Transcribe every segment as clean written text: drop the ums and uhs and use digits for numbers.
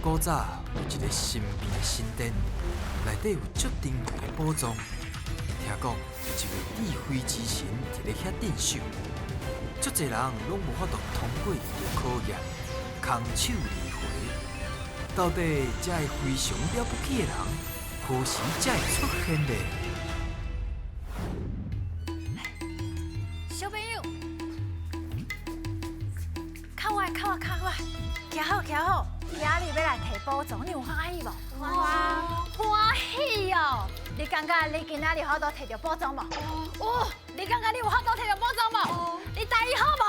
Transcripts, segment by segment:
古早有一个神秘的神殿，内底有足珍贵的宝藏。听讲有一位智慧之神伫咧遐镇守，足侪人拢无法度通过伊的考验，空手而回。到底这个非常了不起的人，何时才会出现呢？小朋友，靠我，徛好，今日要来摕宝藏，你有欢喜无？欢喜哦！你感觉你今仔日好多摕到宝藏无？你感觉你有好多摕到宝藏无？你台语好无？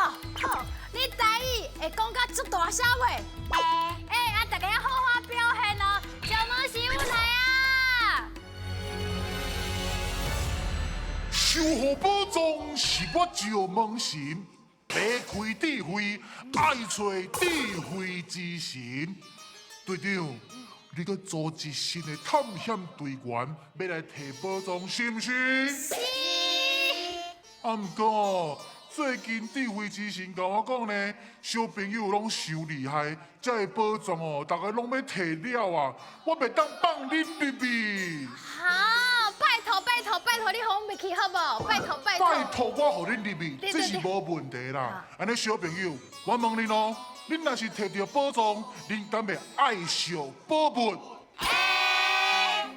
好，你台语会讲甲足大声袂？啊，大家好好表现哦！小门是舞台啊！守护宝藏是我石门神，打开智慧，爱找智慧之神。队长，你个组织新的探险队员，要来摕宝藏，是毋是？是。啊，毋过最近智慧之神甲我讲呢，小朋友拢伤厉害，这个宝藏哦，大家拢要摕了啊，我袂当放恁入去。好，拜托，你互我入去好无？拜托。拜托我互恁入去，这是无问题啦。安尼小朋友，我问恁哦，恁若是摕到宝藏，恁敢会爱惜宝物？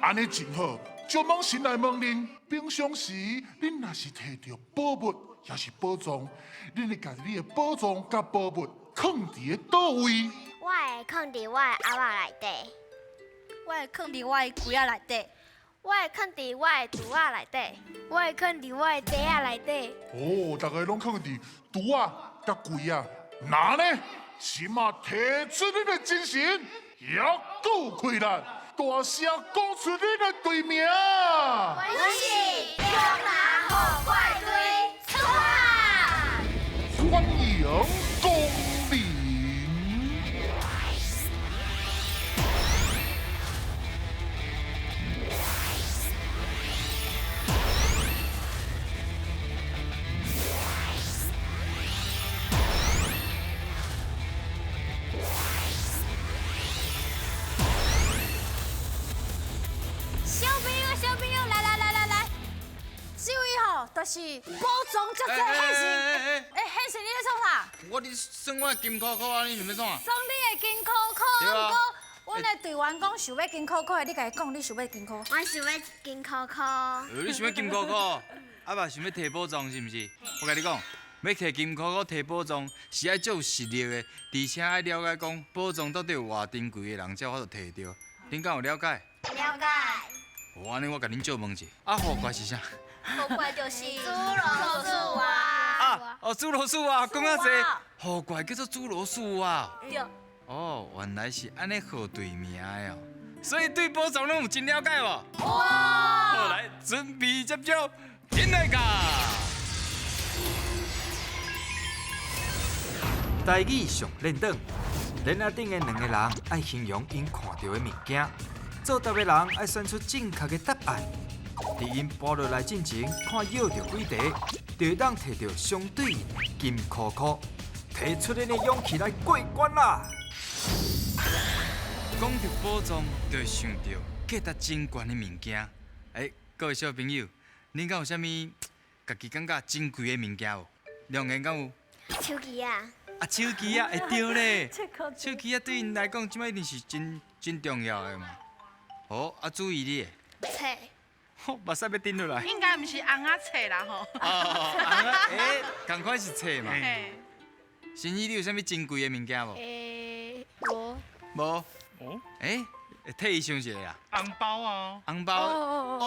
安尼真好。就问神来问恁，平常时恁若是摕到宝物，也是宝藏，恁会家己的宝藏甲宝物放伫咧倒位？我会放伫我的盒仔内底，我会放伫我的柜仔内底，我会放伫我的橱仔内底，我会放伫我的袋仔内底。哦，大家拢放伫橱仔甲柜仔，那呢？神啊，提出恁的精神，也够开力，大声讲出恁的队名。我是中南好怪队，出发！欢迎光临。小朋友，来，这位吼，就是宝藏足多现神。现神你咧创啥？我伫算我的金箍箍啊，你想要创啊？算你的金箍箍，对啊不过阮的队员讲想要金箍箍的，你家己讲你想要金箍。我想要金箍箍。你想要金箍箍，啊嘛想要摕宝藏是毋是？我甲你讲，要摕金箍箍摕宝藏是爱足有实力的，而且爱了解讲宝藏到底有偌珍贵的人才有法度摕到。恁敢有了解？了解。哦，安尼我甲恁借问一下，啊，好怪是啥？好怪就是侏罗树啊。侏罗树啊，讲啊济，好怪叫做侏罗树啊。对。哦，原来是安尼号队名的哦，所以对宝藏拢有真了解无？哇！好，来准备接招，进来噶！台语上练档，练啊顶的两个人爱形容因看到的物件，做答的人爱选出正确的答案。伫因步落来进前，看摇到几题，就会当摕到相对应的金箍箍，提出恁的勇气来过关啦！讲到宝藏，就会想到价值真悬的物件。各位小朋友，恁敢有啥物家己感觉珍贵的物件无？亮言敢有？手机啊。手机啊，会对咧。手机啊，对因来讲，即摆一定是真重要的嘛。哦，注意你的。册。目屎要顶落来。应该毋是红仔册啦吼。同款是册嘛。心怡，你有啥物珍贵的物件无？无。无。哦。会替伊想一下啊。红包啊。红包。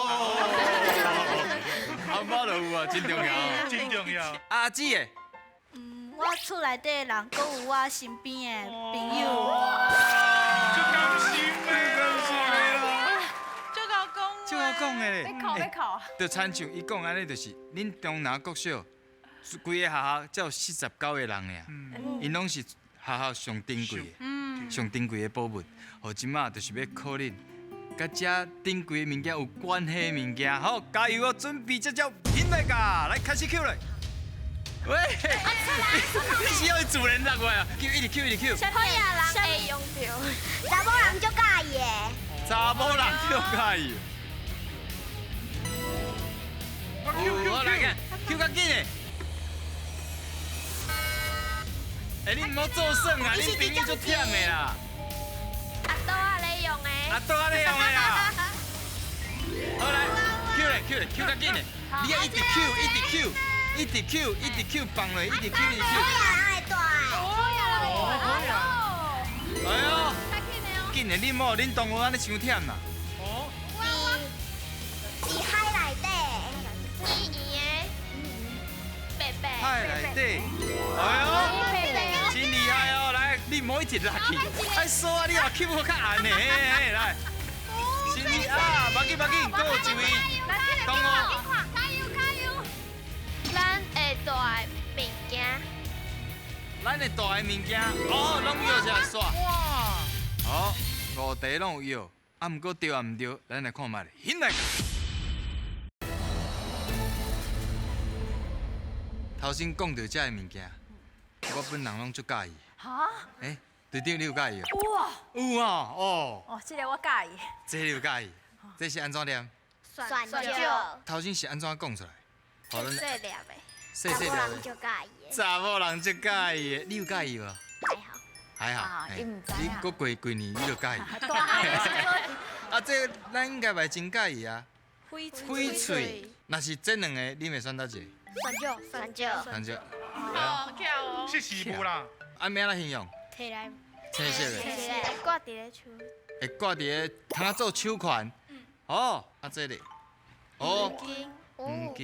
红包就有啊，真重要。真重要。阿姊的。我厝内底的人，搁有我身边的朋友。真甘心的。就我讲的咧。要考。就亲像伊讲安尼，就是恁中南国小规个学校才有49个人尔，因拢是学校上珍贵的，上珍贵的宝物。互即马就是要考恁，甲遮珍贵的物件有关系的物件。好，加油哦！准备接招，进来噶，来开始 Q 嘞。喂，你是要主人让过来啊？Q 一直 Q 一直 Q。小野人会用到，查某人查某人就介意。我来个，Q 较紧的。哎，你唔好做甚啊！恁朋友足忝的啦。阿多啊，你用的。啊，倒啊你用的啊！好来，Q 较紧的，你要一直 Q，放落，一直 Q。爱大。哎呦，紧的，恁某恁同学安尼伤忝啦。伫海内底。圆的。白白。海内底，哎呦，真厉害哦！来，你唔好一直落去，哎，锁啊，你话 Q 好较硬的，嘿，来，真厉啊，别紧，搁有一位同学。加油加油！咱会大的物件。咱的大个物件，哦，拢有这煞。哇！好，五题拢有有，啊，毋过对啊毋对，咱来看卖咧，现来。头先讲到这个物件，我本人拢足介意。哈？诶，队长你有介意哦？哇！有啊，哦，哦，这个我介意。这你有介意？这是安怎念？蒜椒。头先是安怎讲出来？好，咱细粒的。细细条的。就介意的。查某人足介意的，你有介意无？还好。还好啊，嘿伊唔知你啊过几年你就介意。大爱啊，这咱应该袂真介意啊。灰翡翠，若是这两个，你会选哪一个？蒜椒。反正哦，巧哦。是师傅啦。按咩来形容？摕来。青色的，挂伫咧厝。会挂伫个通啊做手环。哦，啊这个，哦，黄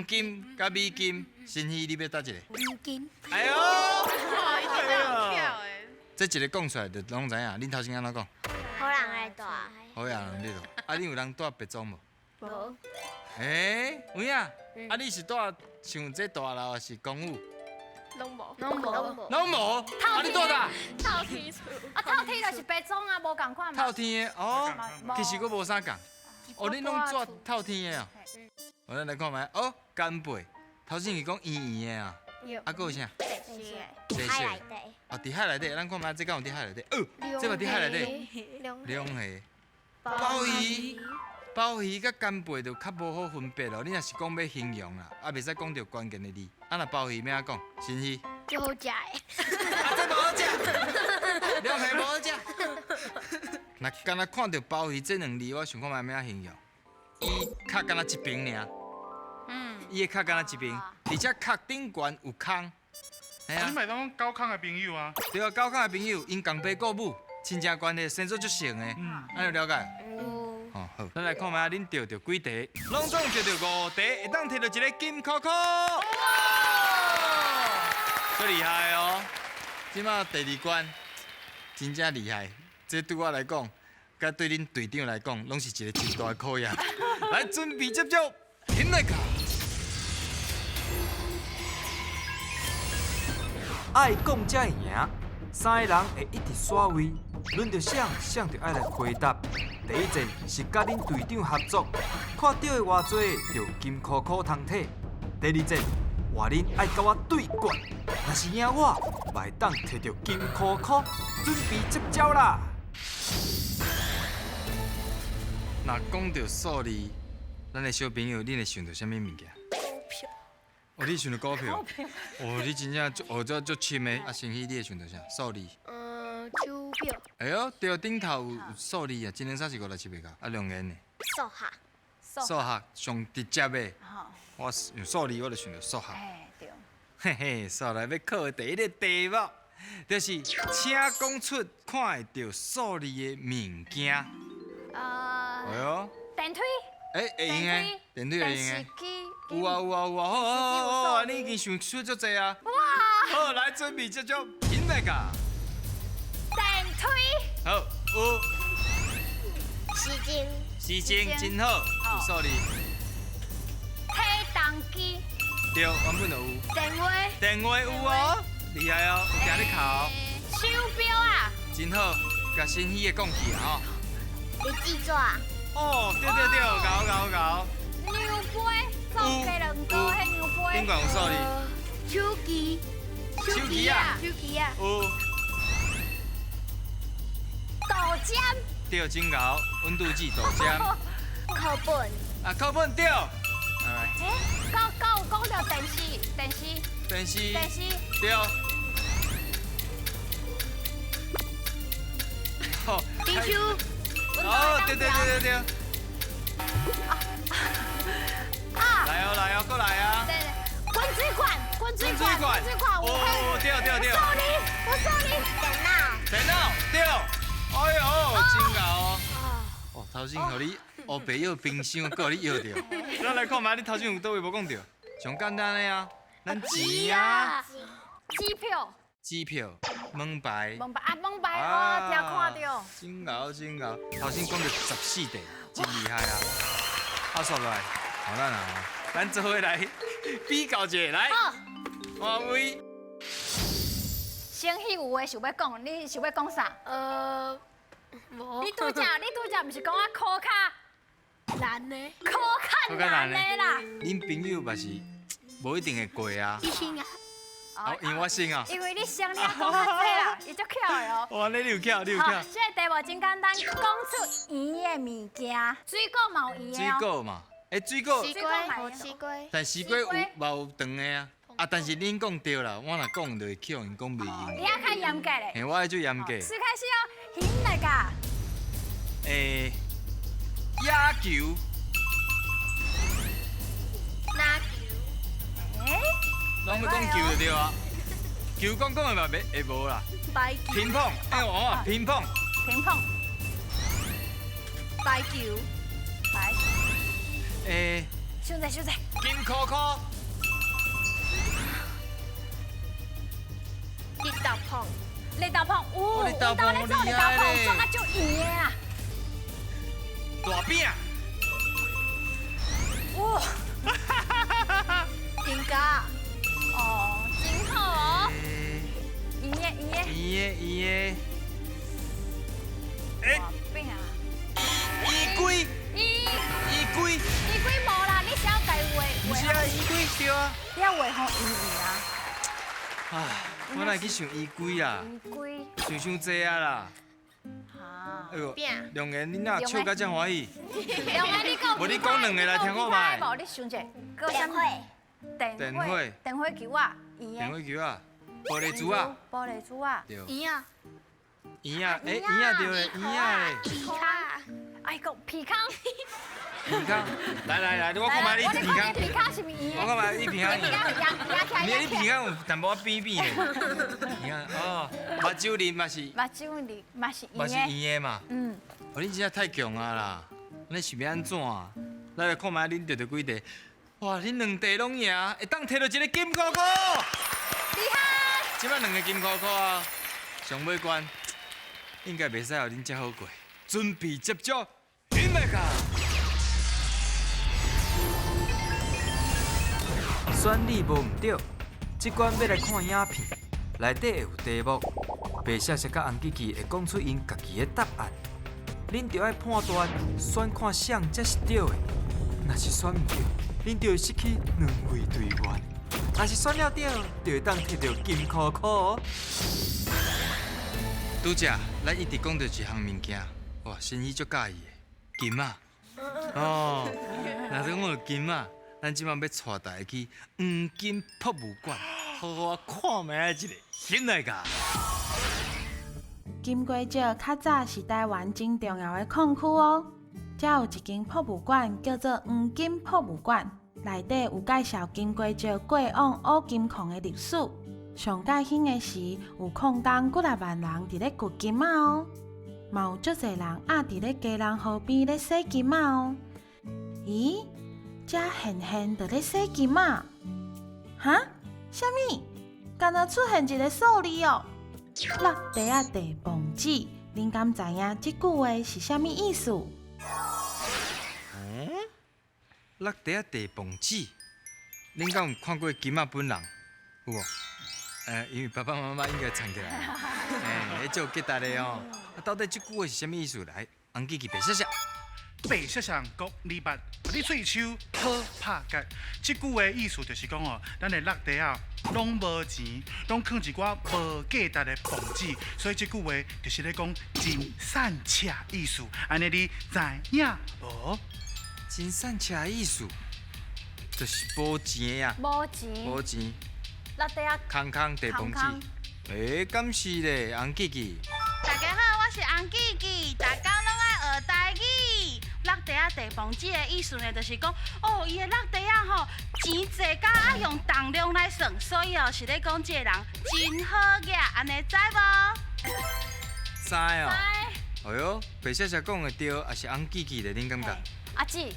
金甲美金，新稀你要搭一个？黄金。哎呦，哇，伊真的很巧诶。这一个讲出来就拢知影。恁头先安怎讲？好人爱大。好呀，你咯。啊，你有人带白装无？无。诶，有影。啊，你是带像这大楼还是公寓？拢无。拢无。啊，你带哪？套天厝。啊，透天就是白种啊，无共款嘛。透天的哦，其实我无啥共。哦，恁拢做透天的啊？我咱来看卖。哦，干贝，头先是讲圆圆的啊。啊，还有啥？海内底。哦，伫海内底，咱看卖这敢有伫海内底？这嘛伫海内底。两下。鲍鱼甲干贝就较无好分别咯。你若是讲要形容啦，啊，袂使讲着关键的字。啊，若鲍鱼咩讲？新稀。就好食的。啊，这无好食。两下无好食。若敢若看到鲍鱼这两字，我想看卖咩形容？伊较敢若一边尔。伊的脚敢若一边，而且脚顶悬有空。哎呀，你咪当高康的朋友啊？对啊，高康的朋友，因共爸顾母，亲情关系生做足成的，安有了解？哦，好，咱来看卖恁钓着几题，拢总钓着5题，会当摕到一个金扣扣。最厉害哦！即马第2关真正厉害，这对我来讲，甲对恁队长来讲，拢是一个真大的考验。来，准备接触，现来卡。爱讲才会赢，三个人会一直耍位，轮到想就爱来回答。第一阵是甲恁队长合作，看到的偌济就金箍箍通摕。第二阵话恁爱甲我对决，若是赢我，会当摕到金箍箍。准备接招啦！若讲到数字，咱的小朋友，你会想到什么物件？哦，你想到股票？哦，你真正足深的。啊，新稀，你会想到啥？数字？手表。哎呦，对，顶头有数字啊，一零三四五六七八九，啊，两元呢。数学。数学上直接的，我用数字我就想到数学。哎，对。嘿嘿，刷来要考的第一个题目，就是请讲出看会到数字的物件。哎呦，电梯。哎，会用的，电梯会用的。有啊，好，你已经想出足济啊！哇！好，来准备接触，现在个。电梯。好，有。时间真好，有数字。体重机。对，原本就有。电话有哦，厉害哦，有行咧考。手表啊。真好，甲新稀的讲起啊吼。日记纸。哦，对，搞。牛杯。总计2个迄牛杯。顶悬有数字。手机。手机啊。手机啊。有。豆尖。对，真牛，温度计豆浆。课本，啊，课本对。来，讲到电视，电视电视，对。好，冰球，哦，对。啊，来哦，过来啊！对，滚水管，哦，对。我送你，电脑对。哎呦，真牛哦！哦，头先互你黑白药冰箱，搁互你摇着。咱来看觅你头先有倒位无讲着？上简单的啊，咱钱啊，机票，门牌。蒙牌哦，听看到。真牛！头先讲着14题，真厉害啊！啊，刷落来，好咱啊，咱做伙来比较一下，来，换位。先迄有话想要讲，你想要讲啥？无你拄则毋是讲考卡难呢，考卡难的啦？恁朋友嘛是无一定会过啊。一星啊，哦，因为我姓啊。因为你想你也讲较济啦，伊足巧的哦。哇，你有巧。好，这个题目真简单，讲出圆的物件，水果嘛有圆的水哦。果嘛，水果，西瓜无西瓜，但西瓜有嘛有长的啊。啊，但是恁讲对啦，我若讲就会去互因讲袂你用。还较严格嘞。嘿，我爱做严格。是开始哦，现来个野球，拿诶，拢要讲球就对啊。球讲的嘛会无啦。白球，乒乓，我乒乓。乒乓，白球，来，想者，金箍箍，一道碰，立豆碰，有立豆碰咧做立豆碰，厉害咧做啊足圆的啊。大饼，哇，金嘎，哦，真好哦，圆的，圆的，大饼啊，衣柜，衣柜无啦，你是要家画不是啊，衣柜对啊。你要画好圆啊，唉，我哪会去想衣柜啦，衣柜，想济啊啦。哈，哎呦饼，良言，你哪笑甲遮欢喜？两个你讲，无你讲两个来听我卖无你想者，搁电火，电火球啊，圆电的，话球啊，玻璃珠啊，玻璃珠啊，对。一样，圆啊，圆啊对诶，圆啊咧，皮卡，哎个皮康，皮康，来，我看卖你我皮康，看你皮康是毋是圆的？我看卖你皮康。你压起来，你皮康有淡薄仔扁扁的，你看哦，目睭鳞嘛是目睭里嘛是嘛是圆的，圆的嘛。嗯，哦，你真正太强啊啦！你是要安怎啊？咱来看卖恁得几题？哇，恁两题拢赢，会当摕到一个金箍箍。厉害！即摆两个金箍箍啊，上尾关应该袂使互恁遮好过。准备接触，准备卡。选你无毋对，即关要来看影片，内底会有题目，白色色甲红旗旗会讲出因家己的答案。恁着爱判断，选看谁才是对的。若是选毋对，恁就会失去两位队员；若是选了对，就会当摕到金箍箍哦。拄则，咱一直讲到一项物件，哇，新宇足介意的金啊！哦，若是讲到金啊，咱即摆要带大家去黄金博物馆，好好看卖一个，现来个。金龟石较早是台湾真重要的矿区哦。遮有一间博物馆叫做黄金博物馆，内底有介绍金龟石过往挖金矿的历史。上介兴的是有矿工几十万人伫咧掘金仔哦，嘛有足侪人压伫咧家人河边咧洗金仔哦。咦，遮现伫咧洗金仔？哈？啥物？敢若出现一个数字哦。落地啊地蹦子，恁敢知影即句话是啥物意思？落地啊地蹦子，恁敢有看过金仔本人？有无？因为爸爸妈妈应该藏起来。迄足吉达的哦。到底即句话是啥物意思？来，红旗旗白写写。白雪上国你捌，你喙手好拍结。这句话意思就是讲哦，咱的落地啊，拢无钱，拢藏一寡无价值的房子，所以这句话就是咧讲真善车意思。安尼你知影无？真善车意思，就是无钱的呀，无钱，无钱，落地啊，空空地房子空空。敢是咧，红记记。大家好，我是红记记，大家拢爱学台语。落地啊地房子的意思呢，就是讲哦，伊的落地啊吼，钱济甲爱用重量来算，所以哦是咧讲这个人真好额，安尼知无？知哦。哎哟，白雪雪讲的对，也是红记记的，恁感觉？阿姊，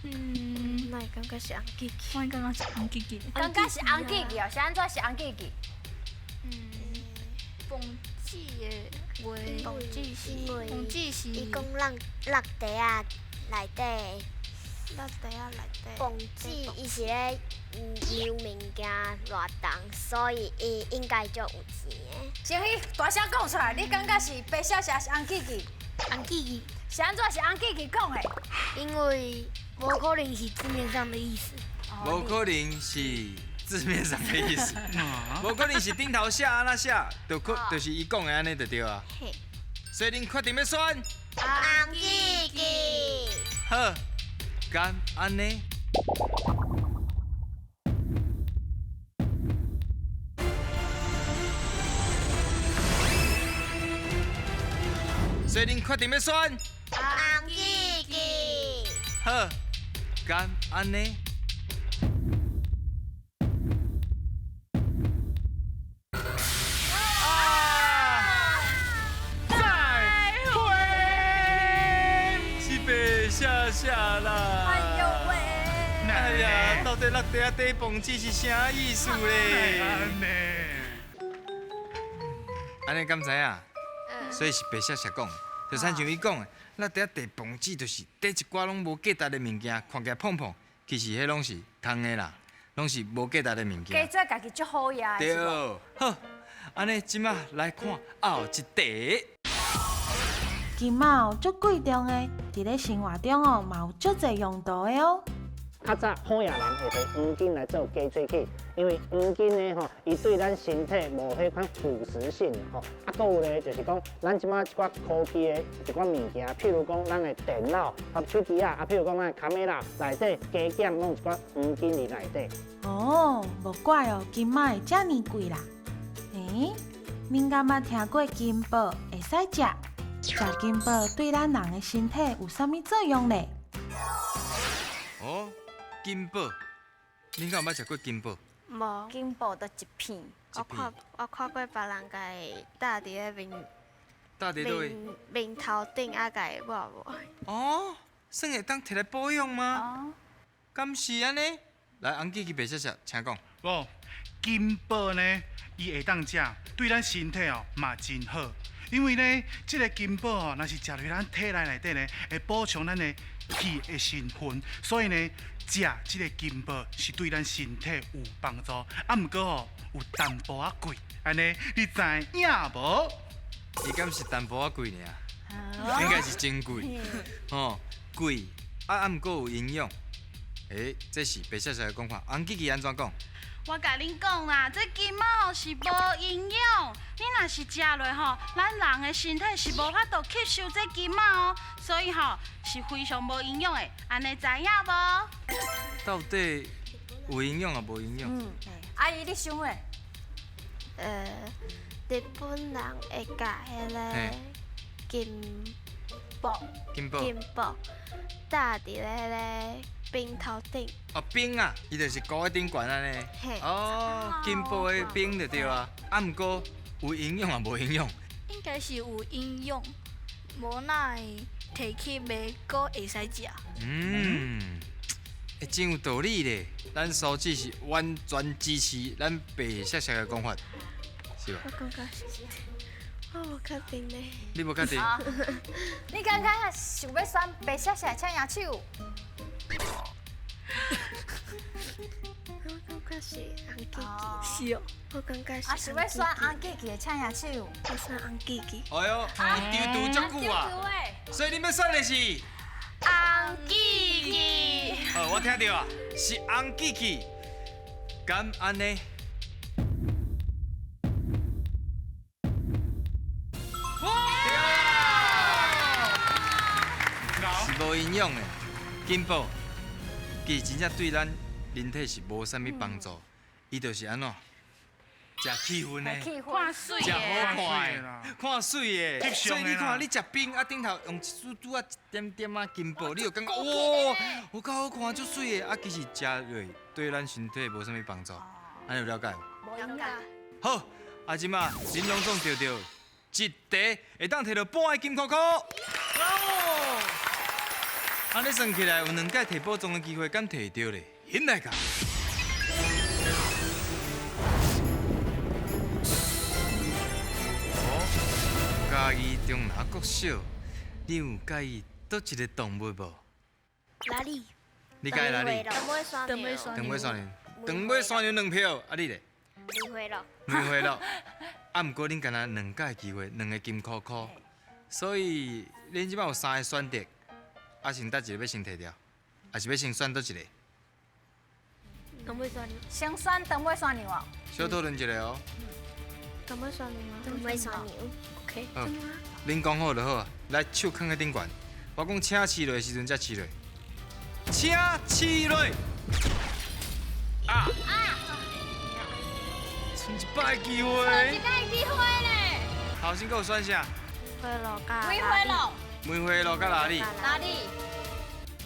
那感觉是红记记，我刚刚是红记记。感觉是红记记哦，是安怎是红记记？房子的话，房子是因为房子是伊讲咱落地啊内底，落地啊内底，房子伊是咧留物件偌重，所以伊应该就有钱的。先去大声讲出来，你感觉是白雪雪是红记记？红记记，是安怎是红记记讲的？因为无可能是字面上的意思。无可能是字面上的意思，啊，无可能是顶头写安那写，就是伊讲的安尼就对啊。嘿，所以恁确定要选？红记记，好，敢安尼？所以恁确定要选？红记记，好，敢安尼？是白夏夏啦！哎呦喂！哎呀，到底落地啊地房子是啥意思咧？安尼。安尼敢知影？所以是白雪雪讲的，就亲像伊讲的，落地啊地房子就是底一寡拢无价值的物件，看起来碰碰，其实迄拢是空的啦，拢是无价值的物加件。做家己足好呀，对是无？，好，安尼即马来看后一题。金嘛有足贵重的，伫咧生活中哦嘛有足侪用途的哦。较早好野人会摕黄金来做加水器，因为黄金呢吼，伊对咱身体无迄款腐蚀性吼。啊，搁有咧就是讲，咱即马一寡科技的一寡物件，譬如讲咱的电脑、手机啊，譬如讲咱的卡美拉内底加减弄一寡黄金伫内底。哦，无怪哦，金嘛会遮尼贵啦。诶，恁敢捌听过金箔会使食？食金箔对咱人的身体有啥物作用呢？哦，金箔，恁敢有捌食过金箔？无。金箔都一片，我看过别人家搭伫咧到底对？面头顶啊，家抹抹。哦，算会当摕来保养吗？哦，敢是安尼？来，红记记白雪雪，请讲。无金箔呢，伊会当食，对咱身体哦嘛真好。因为呢，这个金箔哦，若是食入咱体内底呢，会补充咱的气的成分，所以呢，食这个金箔是对咱身体有帮助。啊，毋过哦，有淡薄仔贵，安尼你知影无？伊敢是淡薄仔贵尔，应该是真贵，哦，贵啊，毋过有营养。诶，这是白雪雪的讲法，红记记安怎讲？我甲恁讲啦，这金毛是无营养，你若是食落吼，咱人的身体是无法度吸收这金毛哦，所以吼是非常无营养的，安尼知影无？到底有营养啊，无营养？阿姨你想诶，日本人会甲迄个嘿金箔金箔金箔搭伫咧迄个冰头顶。哦，冰啊，伊就是高喺顶悬安尼。嘿哦，金箔的冰就对啊。啊，毋过有营养啊，无营养。应该是有营养，无那会摕去卖，阁会使食。会真有道理咧。咱苏子是完全支持咱白雪雪的讲法，是吧？我感觉是，我无确定咧。你无确定？你感觉想要选白雪雪请赢手？我感觉是红记记。是哦。我感觉是啊，想要选红记记的请赢手？我选红记记。哎哟，你丢足久啊！所以你要选的是红红记记。哦，我听到啊，是红记记，敢安尼？是无营养的，金宝，其实真正对咱人体是无啥物帮助，伊就是安怎？食气氛的，看水食好的，看的，看水的，所以你看你食冰啊，顶头用一丝拄啊一点点啊金宝，你就感觉哇，有够好看，足水的。啊，其实食落对咱身体无啥物帮助，安尼有了解无？了解。好，啊，即马恁拢总钓到一题会当摕到半个金箍箍。安尼算起来有2届摕宝藏的机会，敢摕到咧？现来讲。嘉义中南国小，你有介意倒一个动物无？哪里？你介意哪里？长尾山牛。长尾山牛，长尾山牛2票，啊你咧？梅花鹿。梅花鹿。啊，毋过恁敢若2届机会，2个金箍箍，所以恁即摆有3个选择，啊先搭一个要先摕掉，还是要先选倒一个？长尾山牛。先选长尾山牛哦。小讨论一下哦。长尾山牛吗？长尾山牛。OK。好，恁讲好就好啊，来手放喺顶悬，我讲请饲落的时阵才饲落，请饲落。啊！剩一摆机会。一个机会咧。头先有选啥？梅花鹿。梅花鹿甲哪里？哪里？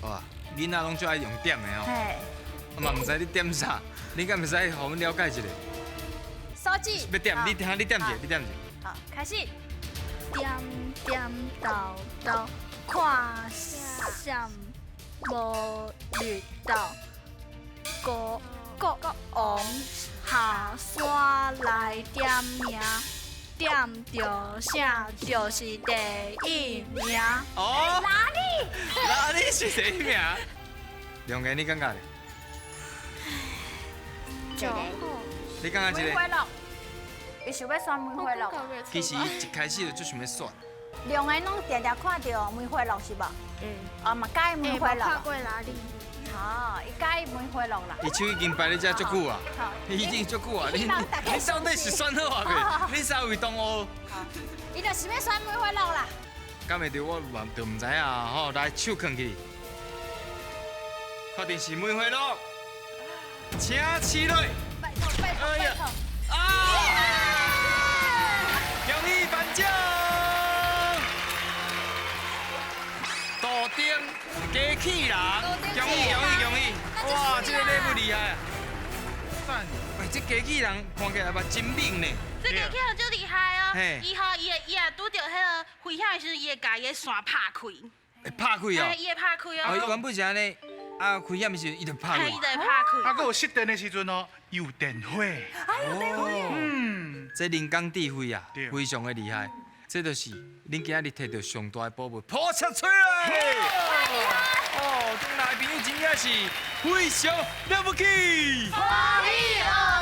哇，囡仔拢最爱用点的哦。嘿。嘛毋知你点啥，你敢毋使互阮了解一下？手指。要点，你听，你点一下，你点一下。好，开始。点点豆豆，看闪无绿豆，国王下山来点名，点着啥就是第1名。哦，哪里？哪里是第1名？两个你感觉咧？这个。你感觉一个？梅花鹿。伊想要选梅花鹿。其实伊一开始就想要选。两个拢常常看到梅花鹿是无？哦，嘛介意梅花鹿。看过哪里？哦，伊介意梅花鹿啦。伊手已经摆咧遮足久啊，伊已经足久啊，你到底是选好啊未？你三位同学。伊就是要选梅花鹿啦。敢会着我嘛就毋知影吼，来手放去，确定是梅花鹿，请饲落。拜托拜托拜托。恭喜颁奖！杜丁加气人，恭喜恭喜恭喜！哇，这个礼物厉害啊！赞！喂，这加气人看起来嘛真猛呢。这个起来就厉害哦嘿！伊吼伊会拄着迄个危险的时阵，伊会家己的线拍开。会拍开哦。伊会拍开哦。哦，伊原本是安尼，啊，开险的时阵伊就拍开。伊就会拍开。啊，佮有熄电的时阵哦，有电火。这人工智慧啊对，非常的厉害。这就是恁今日摕到上大的宝物，破切出来！哦，中大的朋友真正是非常了不起。欢喜哦！